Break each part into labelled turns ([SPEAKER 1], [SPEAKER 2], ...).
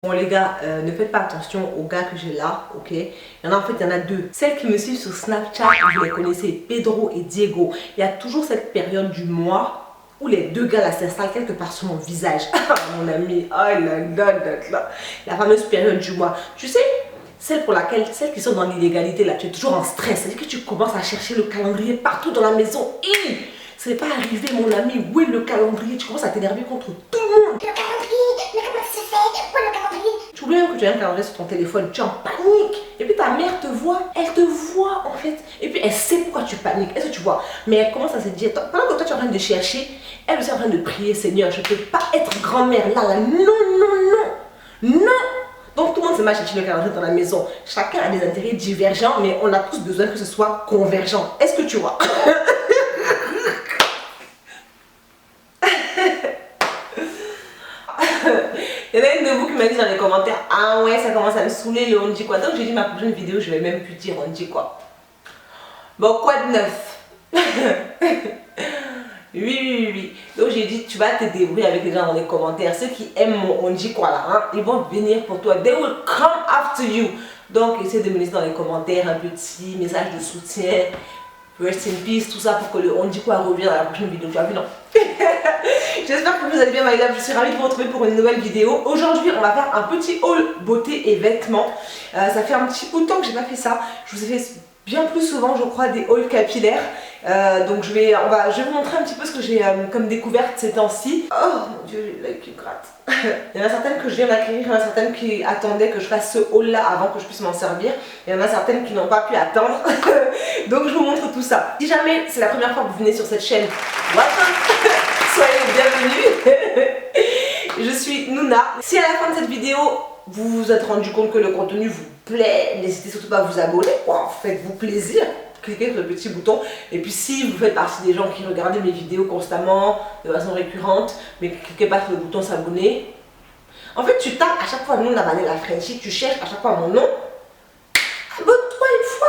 [SPEAKER 1] Bon les gars, ne faites pas attention aux gars que j'ai là, ok? Il y en a en fait, il y en a deux. Celles qui me suivent sur Snapchat, vous les connaissez, Pedro et Diego. Il y a toujours cette période du mois où les deux gars là s'installent quelque part sur mon visage. Mon ami, oh là. La fameuse période du mois. Tu sais, celles qui sont dans l'illégalité là, tu es toujours en stress. C'est-à-dire que tu commences à chercher le calendrier partout dans la maison. C'est pas arrivé mon ami, où est le calendrier? Tu commences à t'énerver contre tout le monde.
[SPEAKER 2] Le calendrier, mais comment ça se fait? Où est le calendrier?
[SPEAKER 1] Tu oublies que tu as un calendrier sur ton téléphone, tu es en panique. Et puis ta mère te voit, elle te voit en fait. Et puis elle sait pourquoi tu paniques, est-ce que tu vois? Mais elle commence à se dire, pendant que toi tu es en train de chercher, elle aussi est en train de prier, Seigneur, je ne peux pas être grand-mère là, non. Donc tout le monde se met à chercher le calendrier dans la maison. Chacun a des intérêts divergents, mais on a tous besoin que ce soit convergent. Est-ce que tu vois? Il y en a une de vous qui m'a dit dans les commentaires, ah ouais, ça commence à me saouler le on dit quoi. Donc j'ai dit ma prochaine vidéo, je vais même plus dire on dit quoi. Bon, quoi de neuf? Oui. Donc j'ai dit, tu vas te débrouiller avec les gens dans les commentaires. Ceux qui aiment mon on dit quoi là, hein, ils vont venir pour toi. They will come after you. Donc essaie de me laisser dans les commentaires un petit message de soutien. Rest in peace, tout ça pour que le on dit quoi revienne dans la prochaine vidéo. Tu as vu, non? J'espère que vous allez bien, my love. Je suis ravie de vous retrouver pour une nouvelle vidéo. Aujourd'hui, on va faire un petit haul beauté et vêtements. Ça fait un petit bout de temps que j'ai pas fait ça. Je vous ai fait bien plus souvent, je crois, des hauls capillaires. Donc je vais vous montrer un petit peu ce que j'ai comme découverte ces temps-ci. Oh mon dieu, j'ai l'œil qui gratte. Il y en a certaines que je viens d'acquérir, il y en a certaines qui attendaient que je fasse ce haul là avant que je puisse m'en servir. Il y en a certaines qui n'ont pas pu attendre. Donc je vous montre tout ça. Si jamais c'est la première fois que vous venez sur cette chaîne, welcome. Soyez les bienvenus. Je suis Nouna. Si à la fin de cette vidéo vous vous êtes rendu compte que le contenu vous plaît, n'hésitez surtout pas à vous abonner, faites-vous plaisir. Cliquez sur le petit bouton. Et puis si vous faites partie des gens qui regardent mes vidéos constamment, de façon récurrente, mais cliquez pas sur le bouton s'abonner. En fait, tu tapes à chaque fois Nouna Vanella Frenchy, tu cherches à chaque fois mon nom. Abonne-toi une fois.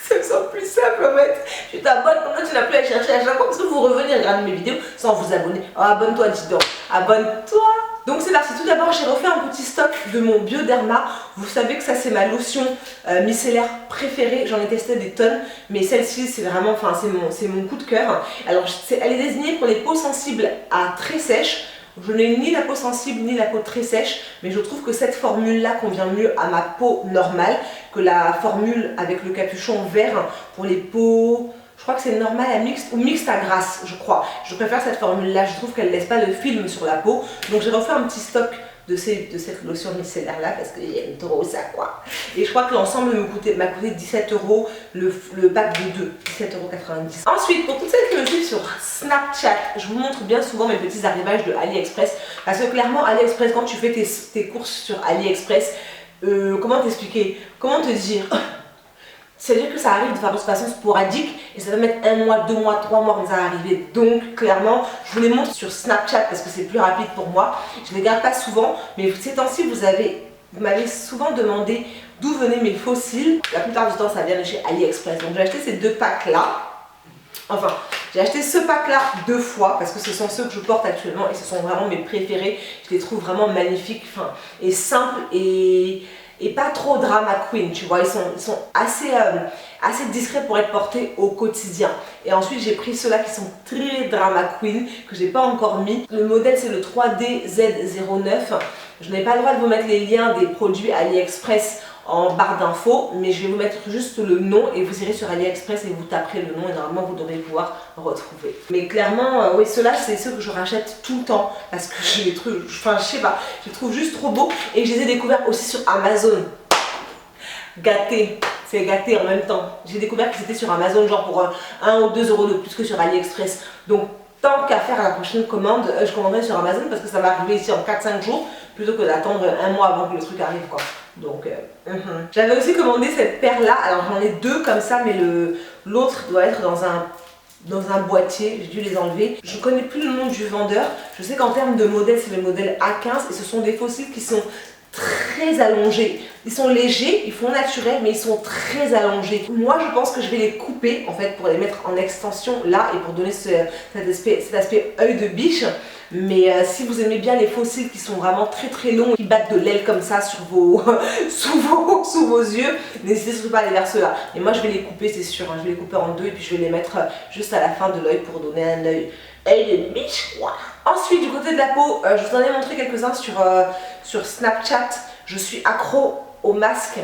[SPEAKER 1] Ça me semble plus simple en fait. Tu t'abonnes, comme ça tu n'as plus à chercher à chaque fois parce que vous revenez regarder mes vidéos sans vous abonner. Oh, abonne-toi, dis donc. Abonne-toi. Donc c'est parti. Tout d'abord, j'ai refait un petit stock de mon Bioderma. Vous savez que ça c'est ma lotion micellaire préférée. J'en ai testé des tonnes, mais celle-ci c'est vraiment, c'est mon coup de cœur. Alors elle est désignée pour les peaux sensibles à très sèches. Je n'ai ni la peau sensible ni la peau très sèche, mais je trouve que cette formule-là convient mieux à ma peau normale que la formule avec le capuchon vert pour les peaux, je crois que c'est normal à mixte ou mixte à grasse, je crois. Je préfère cette formule-là, je trouve qu'elle ne laisse pas le film sur la peau. Donc j'ai refait un petit stock de cette lotion micellaire là parce qu'il aime trop ça quoi. Et je crois que l'ensemble m'a coûté 17 €, le pack de 2, 17,90 €. Ensuite, pour toutes celles qui me suivent sur Snapchat, je vous montre bien souvent mes petits arrivages de AliExpress parce que clairement AliExpress, quand tu fais tes courses sur AliExpress, comment t'expliquer, comment te dire, c'est-à-dire que ça arrive de façon sporadique et ça va mettre 1 mois, 2 mois, 3 mois avant que ça arrive. Donc clairement, je vous les montre sur Snapchat parce que c'est plus rapide pour moi. Je ne les garde pas souvent, mais ces temps-ci, vous m'avez souvent demandé d'où venaient mes fossiles. La plupart du temps, ça vient de chez AliExpress. Donc j'ai acheté ces 2 packs-là. Enfin, j'ai acheté ce pack-là 2 fois parce que ce sont ceux que je porte actuellement et ce sont vraiment mes préférés. Je les trouve vraiment magnifiques, et simples et pas trop drama queen, tu vois, ils sont assez discrets pour être portés au quotidien. Et ensuite j'ai pris ceux-là qui sont très drama queen, que j'ai pas encore mis. Le modèle c'est le 3DZ09. Je n'ai pas le droit de vous mettre les liens des produits AliExpress en barre d'infos, mais je vais vous mettre juste le nom et vous irez sur AliExpress et vous taperez le nom et normalement vous devrez pouvoir retrouver. Mais clairement, oui, ceux-là c'est ceux que je rachète tout le temps parce que je les trouve, je sais pas, je les trouve juste trop beaux et je les ai découverts aussi sur Amazon. Gâté, c'est gâté en même temps. J'ai découvert qu'ils étaient sur Amazon genre pour 1 ou 2 € de plus que sur AliExpress. Donc tant qu'à faire la prochaine commande, je commanderai sur Amazon parce que ça va arriver ici en 4-5 jours plutôt que d'attendre 1 mois avant que le truc arrive quoi. Donc j'avais aussi commandé cette paire là, alors j'en ai 2 comme ça mais l'autre doit être dans un boîtier, j'ai dû les enlever. Je ne connais plus le nom du vendeur, je sais qu'en termes de modèle c'est le modèle A15 et ce sont des fossiles qui sont très allongés. Ils sont légers, ils font naturel mais ils sont très allongés. Moi je pense que je vais les couper en fait pour les mettre en extension là et pour donner cet aspect œil de biche. Mais si vous aimez bien les faux cils qui sont vraiment très longs, qui battent de l'aile comme ça sur vos, sous vos yeux, n'hésitez surtout pas à aller vers ceux-là. Et moi je vais les couper, c'est sûr, hein. Je vais les couper en deux et puis je vais les mettre juste à la fin de l'œil pour donner un œil de biche. Ensuite, du côté de la peau, je vous en ai montré quelques-uns sur Snapchat. Je suis accro au masque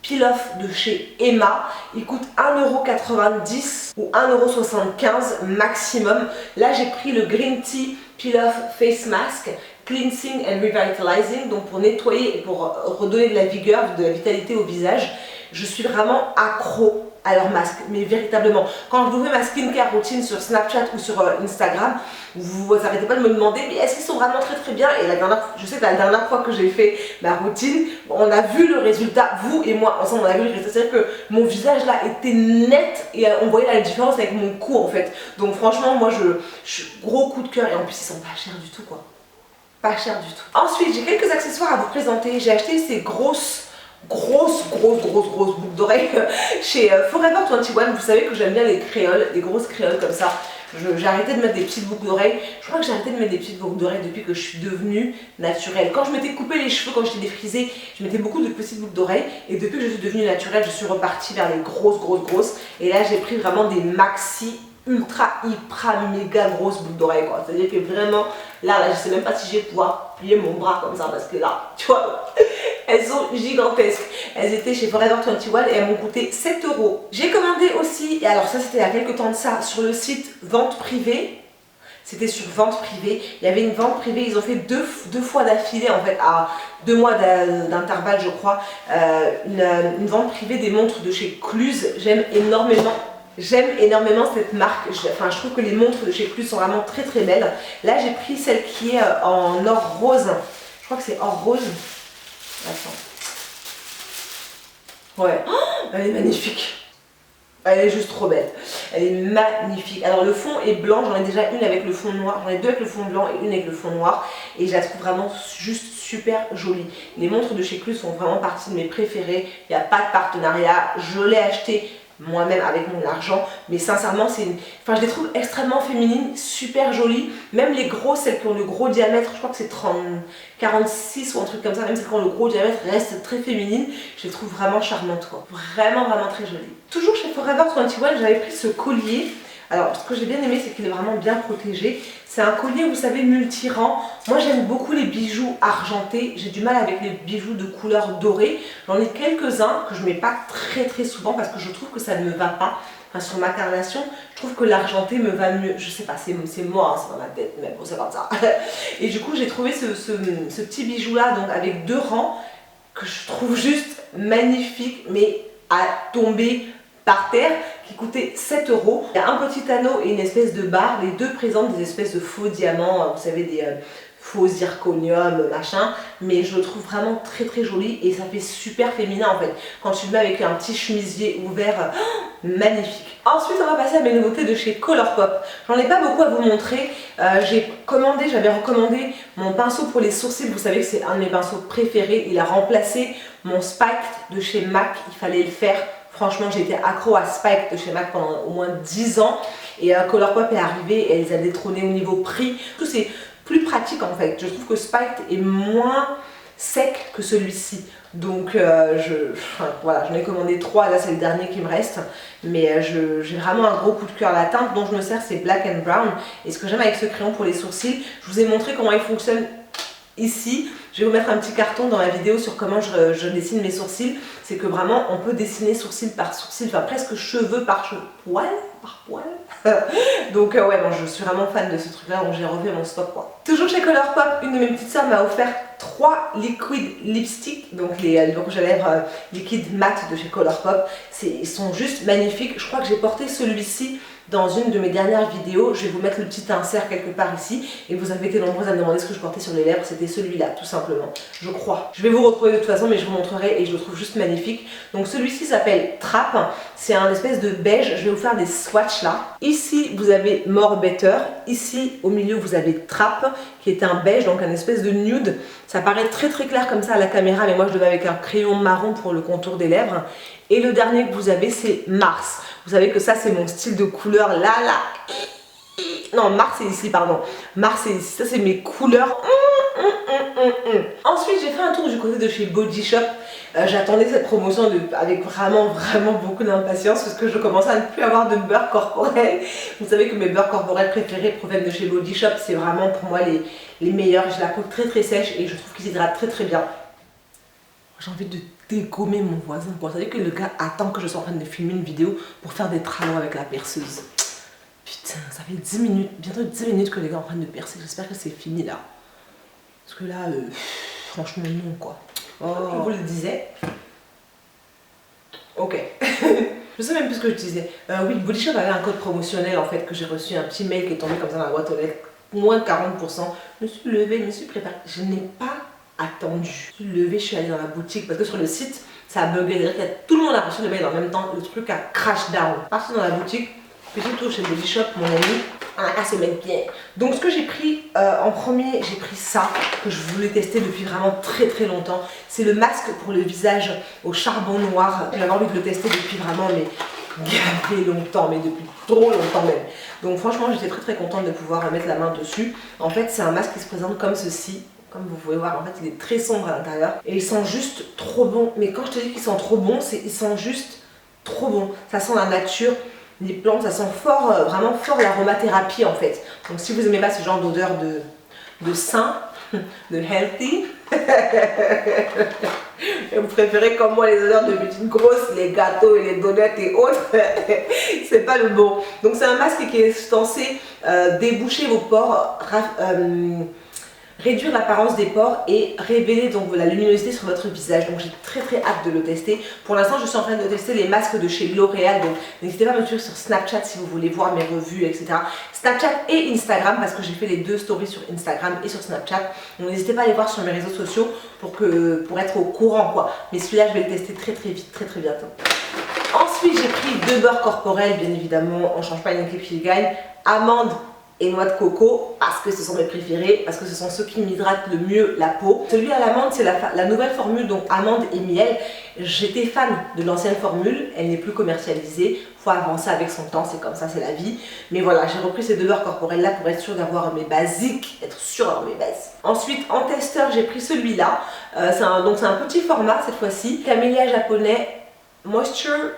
[SPEAKER 1] Peel-Off de chez Emma. Il coûte 1,90 € ou 1,75 € maximum. Là, j'ai pris le Green Tea Peel-Off Face Mask Cleansing and Revitalizing, donc pour nettoyer et pour redonner de la vigueur, de la vitalité au visage. Je suis vraiment accro à leur masque, mais véritablement. Quand je vous fais ma skincare routine sur Snapchat ou sur Instagram, vous arrêtez pas de me demander mais est-ce qu'ils sont vraiment très bien. Et je sais que la dernière fois que j'ai fait ma routine, on a vu le résultat, vous et moi ensemble on a vu le résultat, c'est-à-dire que mon visage là était net et on voyait la différence avec mon cou en fait. Donc franchement moi je gros coup de cœur et en plus ils sont pas chers du tout quoi. Pas chers du tout. Ensuite j'ai quelques accessoires à vous présenter. J'ai acheté ces grosses boucles d'oreilles chez Forever 21. Vous savez que j'aime bien les créoles, les grosses créoles comme ça. J'ai arrêté de mettre des petites boucles d'oreilles. Je crois que j'ai arrêté de mettre des petites boucles d'oreilles depuis que je suis devenue naturelle. Quand je m'étais coupé les cheveux, quand j'étais défrisée, je mettais beaucoup de petites boucles d'oreilles. Et depuis que je suis devenue naturelle, je suis repartie vers les grosses. Et là, j'ai pris vraiment des maxi ultra hyper méga grosses boucles d'oreilles quoi. C'est à dire que vraiment là je sais même pas si je vais pouvoir plier mon bras comme ça parce que là tu vois elles sont gigantesques. Elles étaient chez Forever 21 et elles m'ont coûté 7 €. J'ai commandé aussi, et alors ça c'était il y a quelques temps de ça, sur le site Vente Privée. C'était sur Vente Privée, il y avait une vente privée, ils ont fait deux fois d'affilée en fait, à 2 mois d'intervalle je crois, une vente privée des montres de chez Cluse. J'aime énormément cette marque. Je trouve que les montres de chez Cluse sont vraiment très belles. Là j'ai pris celle qui est en or rose. Je crois que c'est or rose. Attends. Ouais. Oh, elle est magnifique. Elle est juste trop belle. Elle est magnifique. Alors le fond est blanc. J'en ai déjà une avec le fond noir. J'en ai deux avec le fond blanc et une avec le fond noir. Et je la trouve vraiment juste super jolie. Les montres de chez Cluse font vraiment partie de mes préférées. Il n'y a pas de partenariat. Je l'ai acheté moi-même avec mon argent, mais sincèrement je les trouve extrêmement féminines, super jolies. Même les grosses, celles qui ont le gros diamètre, je crois que c'est 46 ou un truc comme ça, même celles qui ont le gros diamètre restent très féminines. Je les trouve vraiment charmantes quoi. Vraiment très jolies. Toujours chez Forever 21, j'avais pris ce collier. Alors ce que j'ai bien aimé, c'est qu'il est vraiment bien protégé. C'est un collier, vous savez, multi-rang. Moi j'aime beaucoup les bijoux argentés. J'ai du mal avec les bijoux de couleur dorée. J'en ai quelques-uns que je ne mets pas très souvent parce que je trouve que ça ne me va pas. Enfin, sur ma carnation, je trouve que l'argenté me va mieux. Je sais pas, c'est moi, hein, c'est dans ma tête, mais bon, c'est comme ça. Et du coup, j'ai trouvé ce petit bijou là, donc avec 2 rangs, que je trouve juste magnifique, mais à tomber par terre, qui coûtait 7 €. Il y a un petit anneau et une espèce de barre. Les deux présentent des espèces de faux diamants, vous savez, des faux zirconium, machin. Mais je le trouve vraiment très joli et ça fait super féminin en fait. Quand tu le mets avec un petit chemisier ouvert, magnifique. Ensuite, on va passer à mes nouveautés de chez Colourpop. J'en ai pas beaucoup à vous montrer. J'avais recommandé mon pinceau pour les sourcils. Vous savez que c'est un de mes pinceaux préférés. Il a remplacé mon Spike de chez MAC. Il fallait le faire. Franchement, j'ai été accro à Spike de chez MAC pendant au moins 10 ans. Et Colourpop est arrivé et elle les a détrônés au niveau prix. Tout c'est plus pratique en fait. Je trouve que Spike est moins sec que celui-ci. Donc voilà, j'en ai commandé 3. Là, c'est le dernier qui me reste. Mais j'ai vraiment un gros coup de cœur. La teinte dont je me sers, c'est Black and Brown. Et ce que j'aime avec ce crayon pour les sourcils, je vous ai montré comment il fonctionne ici. Je vais vous mettre un petit carton dans la vidéo sur comment je dessine mes sourcils. C'est que vraiment on peut dessiner sourcil par sourcil, enfin presque cheveux par cheveux, poil par poil. Donc ouais, bon, je suis vraiment fan de ce truc là, donc j'ai refait mon stock quoi. Toujours chez Colourpop, une de mes petites soeurs m'a offert 3 liquid lipsticks, donc les rouges à lèvres liquide mat de chez Colourpop. Ils sont juste magnifiques. Je crois que j'ai porté celui-ci dans une de mes dernières vidéos. Je vais vous mettre le petit insert quelque part ici. Et vous avez été nombreuses à me demander ce que je portais sur les lèvres. C'était celui-là, tout simplement. Je crois. Je vais vous retrouver de toute façon, mais je vous montrerai et je le trouve juste magnifique. Donc celui-ci s'appelle Trap. C'est un espèce de beige. Je vais vous faire des swatchs là. Ici, vous avez More Better. Ici, au milieu, vous avez Trap, qui est un beige, donc un espèce de nude. Ça paraît très clair comme ça à la caméra, mais moi je le mets avec un crayon marron pour le contour des lèvres. Et le dernier que vous avez, c'est Mars. Vous savez que ça, c'est mon style de couleur là. Non, Mars c'est ici, pardon. Mars c'est ici, ça c'est mes couleurs. Ensuite j'ai fait un tour du côté de chez Body Shop. J'attendais cette promotion avec vraiment beaucoup d'impatience parce que je commençais à ne plus avoir de beurre corporel. Vous savez que mes beurres corporels préférés proviennent de chez Body Shop. C'est vraiment pour moi les meilleurs. Je la coupe très sèche et je trouve qu'ils hydratent très bien. J'ai envie de dégommer mon voisin. Vous savez que le gars attend que je sois en train de filmer une vidéo pour faire des travaux avec la perceuse. Putain, ça fait 10 minutes, bientôt 10 minutes que les gars sont en train de percer. J'espère que c'est fini là. Parce que là, franchement non quoi. Oh. Je vous le disais. Ok. Je sais même plus ce que je disais. Oui, Body Shop avait un code promotionnel en fait que j'ai reçu, un petit mail qui est tombé comme ça dans la boîte aux lettres. Moins de 40%. Je me suis levée, je me suis préparée. Je n'ai pas attendu. Je suis levée, je suis allée dans la boutique parce que sur le site, ça a bugué. Tout le monde a reçu le mail en même temps. Le truc a crash down. Parti dans la boutique, petit tour chez Body Shop, mon ami. On a qu'à se mettre bien. Donc ce que j'ai pris en premier, j'ai pris ça que je voulais tester depuis vraiment très longtemps. C'est le masque pour le visage au charbon noir. J'avais envie de le tester depuis vraiment gavé longtemps, mais depuis trop longtemps même. Donc franchement j'étais très contente de pouvoir mettre la main dessus. En fait c'est un masque qui se présente comme ceci. Comme vous pouvez voir, en fait il est très sombre à l'intérieur. Et il sent juste trop bon. Mais quand je te dis qu'il sent trop bon, il sent juste trop bon. Ça sent la nature. Les plantes, ça sent fort, vraiment fort l'aromathérapie en fait. Donc si vous aimez pas ce genre d'odeur de sain, de healthy, et vous préférez comme moi les odeurs de petites grosses, les gâteaux et les donuts et autres, c'est pas le bon. Donc c'est un masque qui est censé déboucher vos pores, réduire l'apparence des pores et révéler donc la luminosité sur votre visage. Donc j'ai très hâte de le tester. Pour l'instant je suis en train de tester les masques de chez L'Oréal, donc n'hésitez pas à me suivre sur Snapchat si vous voulez voir mes revues, etc. Snapchat et Instagram parce que j'ai fait les deux stories sur Instagram et sur Snapchat. Donc n'hésitez pas à les voir sur mes réseaux sociaux pour être au courant quoi. Mais celui-là je vais le tester très vite, très bientôt. Ensuite j'ai pris 2 beurres corporels, bien évidemment, on ne change pas une équipe qui gagne. Amandes et noix de coco parce que ce sont mes préférés, parce que ce sont ceux qui m'hydratent le mieux la peau. Celui à l'amande c'est la nouvelle formule, donc amande et miel. J'étais fan de l'ancienne formule, elle n'est plus commercialisée, faut avancer avec son temps, c'est comme ça, c'est la vie. Mais voilà, j'ai repris ces 2 beurres corporels là pour être sûre d'avoir mes basiques, être sûre d'avoir mes bases. Ensuite en testeur j'ai pris celui-là, c'est un petit format cette fois-ci, camélia japonais Moisture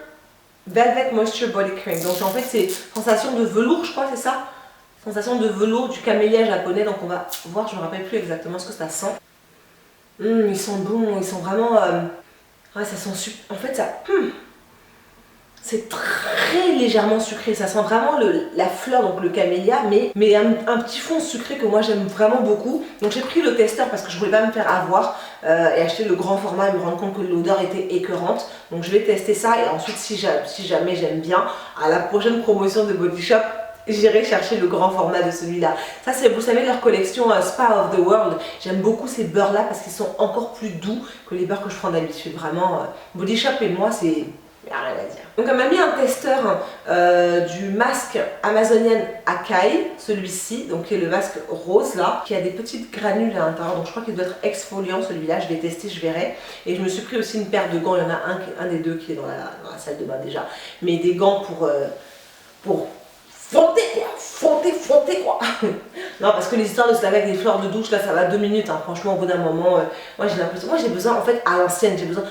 [SPEAKER 1] Velvet Moisture Body Cream. Donc en fait c'est sensation de velours, je crois c'est ça. Sensation de velours du camélia japonais, donc on va voir, je ne me rappelle plus exactement ce que ça sent. Ils sont bons, ils sont vraiment... ouais, ça sent super... En fait, ça... c'est très légèrement sucré, ça sent vraiment la fleur, donc le camélia, mais un petit fond sucré que moi j'aime vraiment beaucoup. Donc j'ai pris le testeur parce que je voulais pas me faire avoir et acheter le grand format et me rendre compte que l'odeur était écœurante. Donc je vais tester ça et ensuite si jamais j'aime bien, à la prochaine promotion de Body Shop, j'irai chercher le grand format de celui-là. Ça c'est, vous savez, leur collection Spa of the World. J'aime beaucoup ces beurres là parce qu'ils sont encore plus doux que les beurres que je prends d'habitude. Vraiment, Body Shop et moi c'est... rien à dire. Donc elle m'a mis un testeur du masque amazonienne Akai, celui-ci, donc qui est le masque rose là, qui a des petites granules à l'intérieur, donc je crois qu'il doit être exfoliant celui-là, je vais tester, je verrai. Et je me suis pris aussi une paire de gants, il y en a un des deux qui est dans la salle de bain déjà, mais des gants pour frotter quoi. Non, parce que les histoires de se laver avec des fleurs de douche là ça va 2 minutes hein. Franchement au bout d'un moment moi j'ai l'impression, moi j'ai besoin en fait à l'ancienne, j'ai besoin,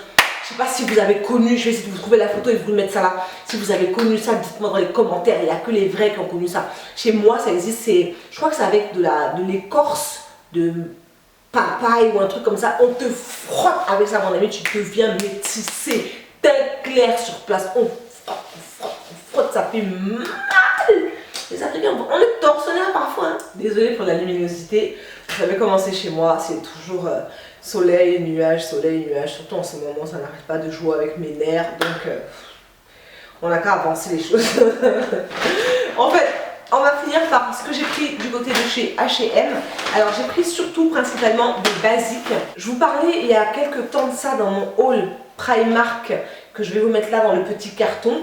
[SPEAKER 1] je sais pas si vous avez connu, je vais essayer de vous trouver la photo et de vous mettre ça là, si vous avez connu ça dites-moi dans les commentaires, il n'y a que les vrais qui ont connu ça. Chez moi ça existe, je crois que c'est avec de l'écorce de papaye ou un truc comme ça, on te frotte avec ça mon ami, tu deviens métissé, teint clair sur place, on frotte, ça fait mal. Les Africains, on est tortionnaire parfois. Hein. Désolée pour la luminosité. Vous savez comment c'est chez moi. C'est toujours soleil, nuage. Surtout en ce moment, ça n'arrête pas de jouer avec mes nerfs. Donc, on n'a qu'à avancer les choses. En fait, on va finir par ce que j'ai pris du côté de chez H&M. Alors, j'ai pris surtout, principalement, des basiques. Je vous parlais il y a quelques temps de ça dans mon haul Primark que je vais vous mettre là dans le petit carton,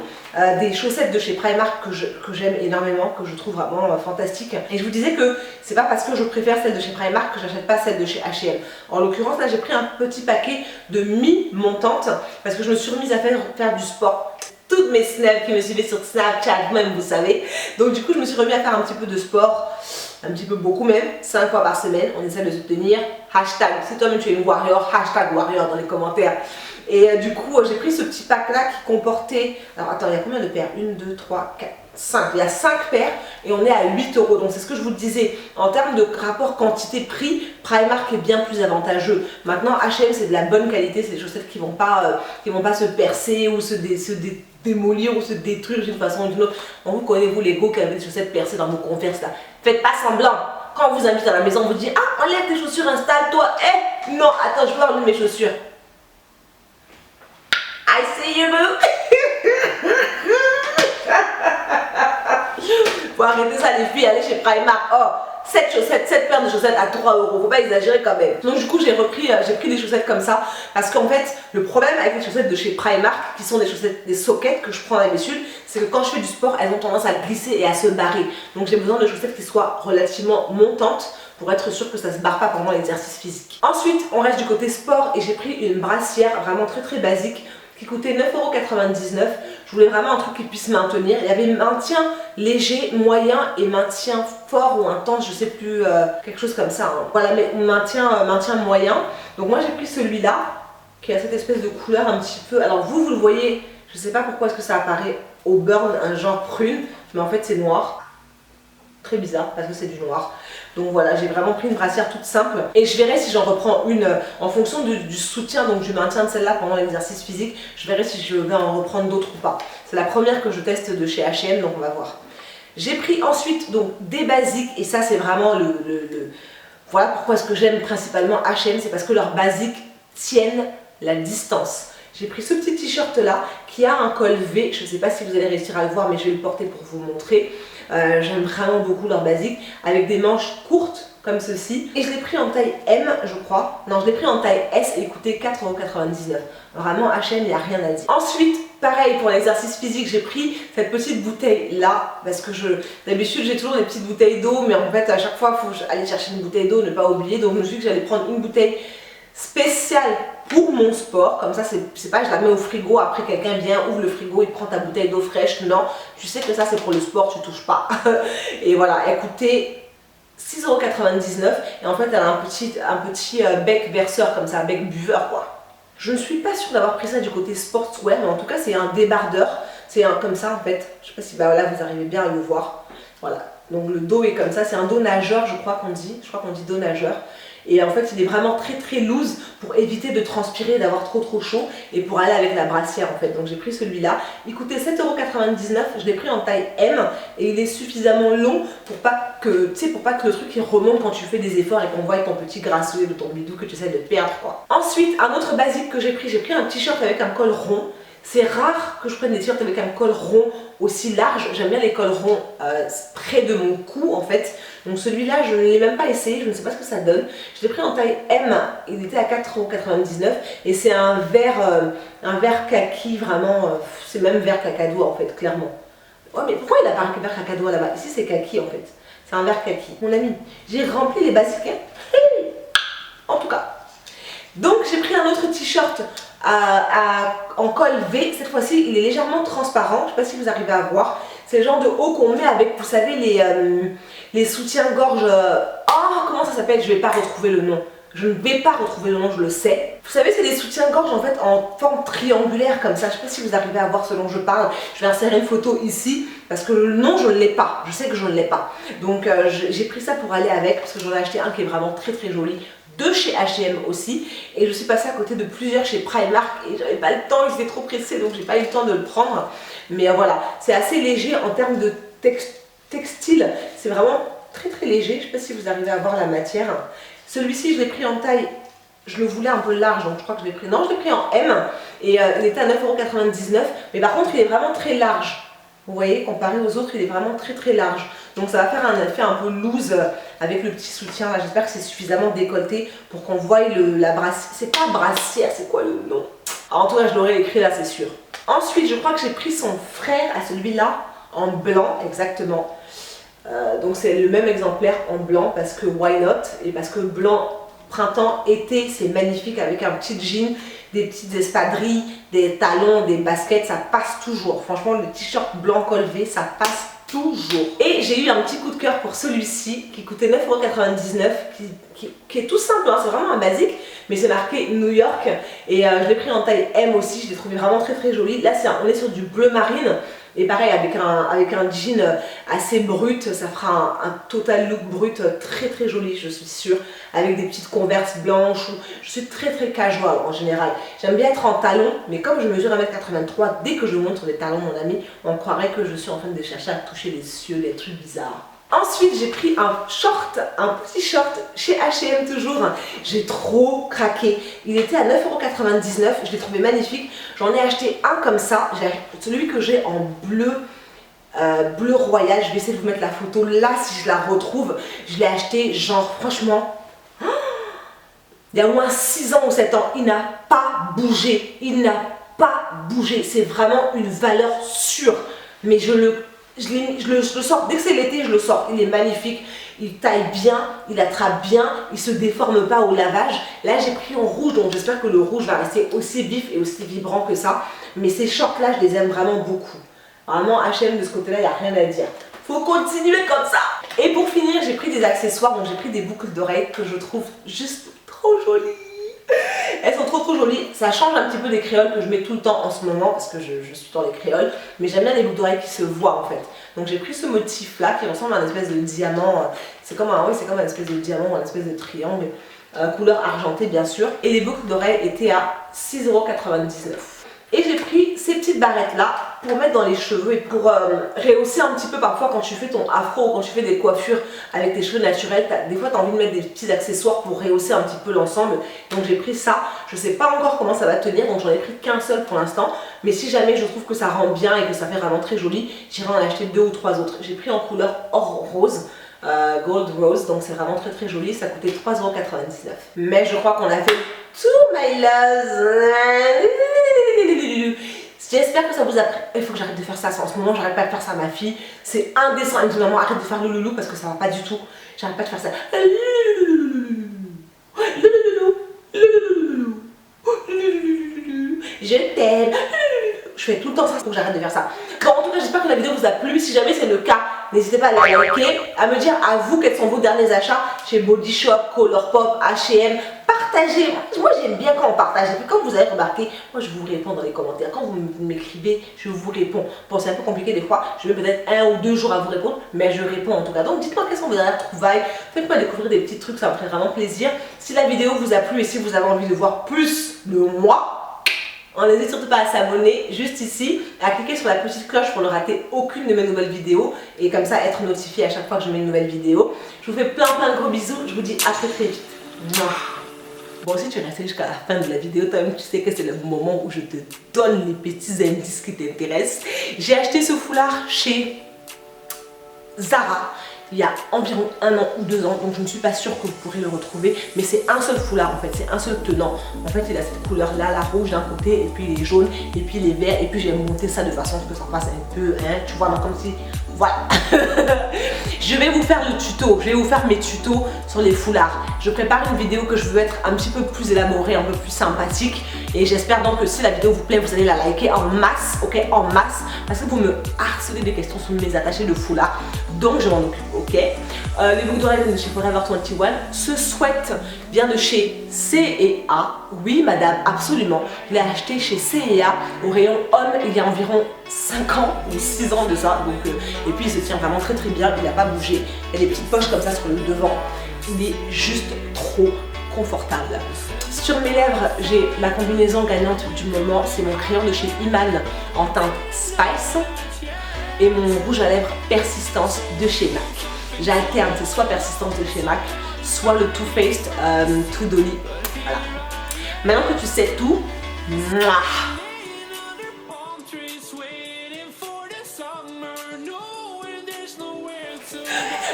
[SPEAKER 1] des chaussettes de chez Primark que j'aime énormément, que je trouve vraiment fantastiques. Et je vous disais que c'est pas parce que je préfère celle de chez Primark que j'achète pas celle de chez H&M. En l'occurrence là j'ai pris un petit paquet de mi-montantes parce que je me suis remise à faire du sport. toutes mes snaps qui me suivaient sur Snapchat, même vous savez. Donc du coup je me suis remis à faire un petit peu de sport, un petit peu beaucoup même, 5 fois par semaine, on essaie de se tenir. Hashtag, si toi-même tu es une warrior, hashtag warrior dans les commentaires. Et du coup j'ai pris ce petit pack là qui comportait, alors attends il y a combien de paires? 1, 2, 3, 4, 5, il y a 5 paires et on est à 8 €. Donc c'est ce que je vous disais, en termes de rapport quantité-prix, Primark est bien plus avantageux. Maintenant H&M c'est de la bonne qualité, c'est des chaussettes qui vont pas se percer ou se démolir ou se détruire d'une façon ou d'une autre. On vous connaît vous les go qui avez des chaussettes percées dans vos Converse là. Faites pas semblant. Quand on vous invite à la maison, on vous dit ah enlève tes chaussures, installe-toi. Eh non, attends, je veux enlever mes chaussures. I see you boo. Faut arrêter ça les filles, allez chez Primark. Oh, cette paire de chaussettes à 3 €, faut pas exagérer quand même. Donc du coup j'ai pris des chaussettes comme ça parce qu'en fait le problème avec les chaussettes de chez Primark qui sont des chaussettes, des sockets que je prends d'habitude, c'est que quand je fais du sport elles ont tendance à glisser et à se barrer. Donc j'ai besoin de chaussettes qui soient relativement montantes pour être sûr que ça se barre pas pendant l'exercice physique. Ensuite on reste du côté sport et j'ai pris une brassière vraiment très basique qui coûtait 9,99 €. Je voulais vraiment un truc qui puisse maintenir. Il y avait maintien léger, moyen et maintien fort ou intense, je sais plus, quelque chose comme ça. Hein. Voilà, mais maintien moyen. Donc moi j'ai pris celui-là, qui a cette espèce de couleur un petit peu. Alors vous le voyez, je sais pas pourquoi est-ce que ça apparaît au burn, un genre prune, mais en fait c'est noir. Très bizarre parce que c'est du noir. Donc voilà, j'ai vraiment pris une brassière toute simple et je verrai si j'en reprends une en fonction du soutien, donc du maintien de celle-là pendant l'exercice physique. Je verrai si je vais en reprendre d'autres ou pas. C'est la première que je teste de chez H&M, donc on va voir. J'ai pris ensuite donc des basiques et ça c'est vraiment voilà pourquoi est-ce que j'aime principalement H&M, c'est parce que leurs basiques tiennent la distance. J'ai pris ce petit t-shirt là qui a un col V, je ne sais pas si vous allez réussir à le voir mais je vais le porter pour vous montrer. J'aime vraiment beaucoup leurs basiques avec des manches courtes comme ceci et je l'ai pris en taille M je crois, non je l'ai pris en taille S et il coûtait 4,99 €. Vraiment H&M il n'y a rien à dire. Ensuite pareil pour l'exercice physique j'ai pris cette petite bouteille là parce que d'habitude j'ai toujours des petites bouteilles d'eau mais en fait à chaque fois il faut aller chercher une bouteille d'eau, ne pas oublier, donc je me suis dit que j'allais prendre une bouteille spéciale pour mon sport, comme ça c'est pas je la mets au frigo, après quelqu'un vient, ouvre le frigo, il prend ta bouteille d'eau fraîche, non, tu sais que ça c'est pour le sport, tu touches pas. Et voilà, elle coûtait 6,99 € et en fait elle a un petit bec verseur comme ça, bec buveur quoi. Je ne suis pas sûre d'avoir pris ça du côté sportswear, mais en tout cas c'est un débardeur, c'est comme ça en fait, je sais pas si là vous arrivez bien à le voir, voilà. Donc le dos est comme ça, c'est un dos nageur je crois qu'on dit dos nageur. Et en fait il est vraiment très loose pour éviter de transpirer, d'avoir trop chaud et pour aller avec la brassière en fait. Donc j'ai pris celui-là, il coûtait 7,99 €, je l'ai pris en taille M et il est suffisamment long pour pas que, pour pas que le truc il remonte quand tu fais des efforts et qu'on voit ton petit grassouillet de ton bidou que tu essaies de perdre quoi. Ensuite un autre basique que j'ai pris un t-shirt avec un col rond. C'est rare que je prenne des t-shirts avec un col rond aussi large, j'aime bien les cols ronds près de mon cou en fait. Donc celui-là je ne l'ai même pas essayé, je ne sais pas ce que ça donne. Je l'ai pris en taille M, il était à 4,99 € et c'est un vert kaki vraiment, c'est même vert cacado en fait clairement. Ouais mais pourquoi il a pas un vert cacado là-bas? Ici c'est kaki en fait, c'est un vert kaki. Mon ami, j'ai rempli les basiques hein. En tout cas. Donc j'ai pris un autre t-shirt en col V, cette fois-ci il est légèrement transparent, je ne sais pas si vous arrivez à voir, c'est le genre de haut qu'on met avec, vous savez, les soutiens-gorge, comment ça s'appelle, je ne vais pas retrouver le nom, je le sais. Vous savez c'est des soutiens-gorge en fait en forme triangulaire comme ça, je ne sais pas si vous arrivez à voir ce dont je parle, je vais insérer une photo ici, parce que le nom je ne l'ai pas, je sais que je ne l'ai pas, donc j'ai pris ça pour aller avec, parce que j'en ai acheté un qui est vraiment très joli, de chez H&M aussi et je suis passée à côté de plusieurs chez Primark et j'avais pas le temps, j'étais trop pressée donc j'ai pas eu le temps de le prendre mais voilà, c'est assez léger en termes de textile, c'est vraiment très léger, je sais pas si vous arrivez à voir la matière. Celui-ci je l'ai pris en taille, je le voulais un peu large donc je crois que je l'ai pris, non je l'ai pris en M et il était à 9,99 € mais par contre il est vraiment très large. Vous voyez, comparé aux autres, il est vraiment très large. Donc ça va faire un effet un peu loose avec le petit soutien là. J'espère que c'est suffisamment décolleté pour qu'on voie la brassière. C'est pas brassière, c'est quoi le nom? En tout cas, je l'aurais écrit là, c'est sûr. Ensuite, je crois que j'ai pris son frère à celui-là en blanc, exactement. Donc c'est le même exemplaire en blanc parce que why not? Et parce que blanc printemps, été, c'est magnifique avec un petit jean, des petites espadrilles, des talons, des baskets, ça passe toujours. Franchement, le t-shirt blanc col V, ça passe toujours. Et j'ai eu un petit coup de cœur pour celui-ci qui coûtait 9,99 €, qui est tout simple, hein, c'est vraiment un basique, mais c'est marqué New York et je l'ai pris en taille M aussi, je l'ai trouvé vraiment très très joli. Là on est sur du bleu marine et pareil avec un jean assez brut, ça fera un total look brut très très joli, je suis sûre, avec des petites converses blanches. Je suis très très casual en général. J'aime bien être en talons, mais comme je mesure 1,83 m, dès que je montre les talons mon ami, on croirait que je suis en train de chercher à toucher les cieux, les trucs bizarres. Ensuite, j'ai pris un petit short chez H&M toujours. J'ai trop craqué. Il était à 9,99 €. Je l'ai trouvé magnifique. J'en ai acheté un comme ça. Celui que j'ai en bleu, bleu royal. Je vais essayer de vous mettre la photo là si je la retrouve. Je l'ai acheté genre franchement, il y a au moins 6 ans ou 7 ans. Il n'a pas bougé. Il n'a pas bougé. C'est vraiment une valeur sûre. Mais je le sors, dès que c'est l'été, je le sors. Il est magnifique, il taille bien, il attrape bien, il se déforme pas au lavage. Là, j'ai pris en rouge, donc j'espère que le rouge va rester aussi vif et aussi vibrant que ça. Mais ces shorts-là, je les aime vraiment beaucoup. Vraiment, H&M de ce côté-là, il n'y a rien à dire. Faut continuer comme ça. Et pour finir, j'ai pris des accessoires, donc j'ai pris des boucles d'oreilles que je trouve juste trop jolies. Elles sont trop jolies, ça change un petit peu des créoles que je mets tout le temps en ce moment parce que je suis dans les créoles, mais j'aime bien les boucles d'oreilles qui se voient en fait. Donc j'ai pris ce motif là qui ressemble à un espèce de diamant, c'est comme un espèce de diamant ou un espèce de triangle, couleur argentée bien sûr, et les boucles d'oreilles étaient à 6,99 €. Et j'ai pris ces petites barrettes là pour mettre dans les cheveux et pour rehausser un petit peu parfois quand tu fais ton afro ou quand tu fais des coiffures avec tes cheveux naturels. Des fois tu as envie de mettre des petits accessoires pour rehausser un petit peu l'ensemble. Donc j'ai pris ça. Je sais pas encore comment ça va tenir, donc j'en ai pris qu'un seul pour l'instant. Mais si jamais je trouve que ça rend bien et que ça fait vraiment très joli, j'irai en acheter 2 ou 3 autres. J'ai pris en couleur or rose. Gold Rose, donc c'est vraiment très très joli, ça coûtait 3,99 €. Mais je crois qu'on a fait tout, my loves. J'espère que ça vous a plu. Il faut que j'arrête de faire ça, en ce moment j'arrête pas de faire ça à ma fille, c'est indécent. Elle me dit maman arrête de faire le loulou parce que ça va pas du tout, j'arrête pas de faire ça. Je t'aime. Je fais tout le temps ça, pour que j'arrête de faire ça. Bon, en tout cas, j'espère que la vidéo vous a plu. Si jamais c'est le cas, n'hésitez pas à la liker, à me dire à vous quels sont vos derniers achats chez Body Shop, Colourpop, H&M. Partagez. Moi, j'aime bien quand on partage. Et puis, comme vous avez remarqué, moi, je vous réponds dans les commentaires. Quand vous m'écrivez, je vous réponds. Bon, c'est un peu compliqué des fois. Je mets peut-être 1 ou 2 jours à vous répondre, mais je réponds en tout cas. Donc, dites-moi quelles sont vos dernières trouvailles. Faites-moi découvrir des petits trucs, ça me ferait vraiment plaisir. Si la vidéo vous a plu et si vous avez envie de voir plus de moi, on n'hésite surtout pas à s'abonner juste ici, à cliquer sur la petite cloche pour ne rater aucune de mes nouvelles vidéos et comme ça être notifié à chaque fois que je mets une nouvelle vidéo. Je vous fais plein de gros bisous, je vous dis à très très vite. Bon, si tu es resté jusqu'à la fin de la vidéo, toi-même tu sais que c'est le moment où je te donne les petits indices qui t'intéressent. J'ai acheté ce foulard chez Zara il y a environ 1 an ou 2 ans, donc je ne suis pas sûre que vous pourrez le retrouver, mais c'est un seul foulard en fait, c'est un seul tenant. En fait il a cette couleur là, la rouge d'un côté et puis les jaunes et puis les verts, et puis j'ai monté ça de façon que ça passe un peu, hein, tu vois, comme si, voilà. Je vais vous faire le tuto, je vais vous faire mes tutos sur les foulards. Je prépare une vidéo que je veux être un petit peu plus élaborée, un peu plus sympathique, et j'espère donc que si la vidéo vous plaît, vous allez la liker en masse, ok, en masse, parce que vous me harcelez des questions sur mes attachés de foulards, donc je m'en occupe. Ok, les boucles d'oreilles de chez Forever 21. Ce sweat vient de chez C&A. Oui, madame, absolument. Je l'ai acheté chez C&A au rayon homme il y a environ 5 ans ou 6 ans de ça. Donc, et puis il se tient vraiment très très bien. Il n'a pas bougé. Il y a des petites poches comme ça sur le devant. Il est juste trop confortable. Sur mes lèvres, j'ai la combinaison gagnante du moment. C'est mon crayon de chez Iman en teinte Spice. Et mon rouge à lèvres Persistance de chez MAC. J'alterne, c'est soit Persistance de chez MAC, soit le Too Faced Too Dolly. Voilà. Maintenant que tu sais tout, mouah.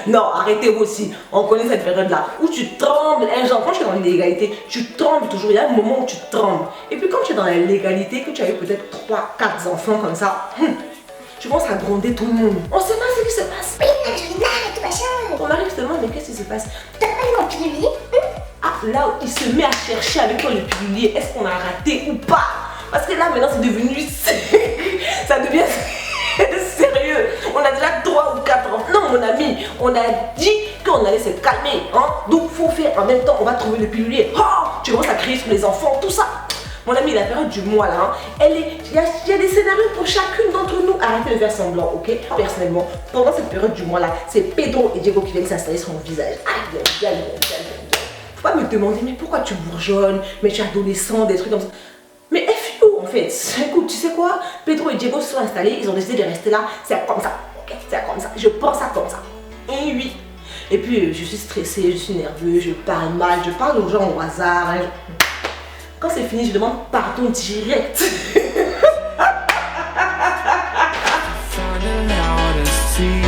[SPEAKER 1] Non, arrêtez vous aussi. On connaît cette période-là où tu trembles. Genre, quand tu es dans l'illégalité, tu trembles toujours. Il y a un moment où tu trembles. Et puis quand tu es dans la légalité, que tu as eu peut-être 3, 4 enfants comme ça, tu commences à gronder tout le monde. On sait pas ce qui se passe.
[SPEAKER 2] Oui, Angelina, tout machin.
[SPEAKER 1] ton mari se demande, mais qu'est-ce qui se passe?
[SPEAKER 2] T'as pas eu mon pilulier?
[SPEAKER 1] Ah, là, il se met à chercher avec toi le pilulier. Est-ce qu'on a raté ou pas? Parce que là, maintenant, c'est devenu... ça devient sérieux. On a déjà 3 ou 4 ans. Non, mon ami, on a dit qu'on allait se calmer. Hein? Donc, il faut faire en même temps, on va trouver le pilulier. Oh, tu commences à crier sur les enfants, tout ça. Mon ami, la période du mois, là, hein, il y a des scénarios pour chacune d'entre nous. Arrêtez de faire semblant, ok? Personnellement, pendant cette période du mois, là, c'est Pedro et Diego qui viennent s'installer sur mon visage. Aïe, aïe, aïe, aïe, aïe. Faut pas me demander, mais pourquoi tu bourgeonnes, mais tu es adolescent, des trucs comme ça. Mais F you, en fait. Écoute, tu sais quoi? Pedro et Diego se sont installés, ils ont décidé de rester là. C'est comme ça, ok? C'est comme ça. Je pense à comme ça. Et oui. Et puis, je suis stressée, je suis nerveuse, je parle mal, je parle aux gens au hasard. Hein. Quand c'est fini, je demande pardon direct.
[SPEAKER 3] Finding out it's